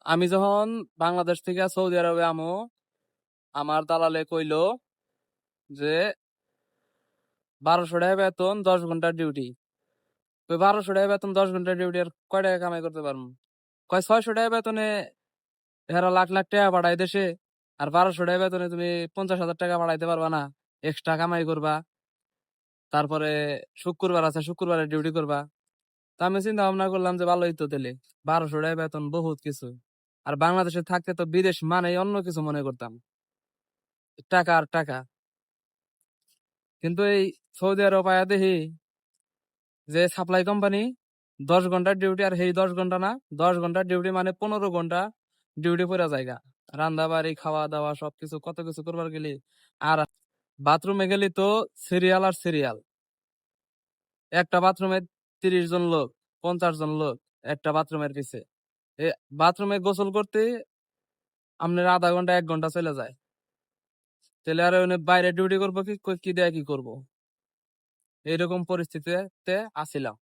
আমি যখন বাংলাদেশ থেকে সৌদি আরবে আমু, আমার দালালে কইলো যে 1200 টাকা বেতন, 10 ঘন্টার ডিউটি। 1200 টাকা বেতন, 10 ঘন্টার ডিউটি, আর কয় টাকা কামাই করতে পারবো? কয় 600 টাকা বেতনে এরা লাখ লাখ টাকা পাঠায় দেশে, আর 1200 টাকা বেতনে তুমি 50,000 টাকা পাঠাইতে পারবা না? এক্সট্রা কামাই করবা, তারপরে শুক্রবার আছে, শুক্রবারে ডিউটি করবা। তা আমি চিন্তা ভাবনা করলাম যে ভালোই তো দিলে, 1200 টাকা বেতন বহুত কিছু। আর বাংলাদেশে থাকতে তো বিদেশ মানেই অন্য কিছু মনে করতাম, টাকা আর টাকা। কিন্তু এই সৌদি আরব আয়া দেখি যে সাপ্লাই কোম্পানি 10 ঘন্টার ডিউটি, আর সেই 10 ঘন্টা না, 10 ঘন্টার ডিউটি মানে 15 ঘন্টা ডিউটি পড়া জায়গা, রান্না বাড়ি, খাওয়া দাওয়া, সবকিছু কত কিছু করবার গেলি। আর বাথরুমে গেলি তো সিরিয়াল আর সিরিয়াল, একটা বাথরুমে 30 জন লোক, 50 জন লোক একটা বাথরুমের পিছে। এ বাথরুমে গোসল করতে আপনার আধা ঘন্টা 1 ঘন্টা চলে যায়। তাহলে আর ওখানে বাইরে ডিউটি করবো কি, কি দেয়া কি করবো? এইরকম পরিস্থিতিতে আছিলাম।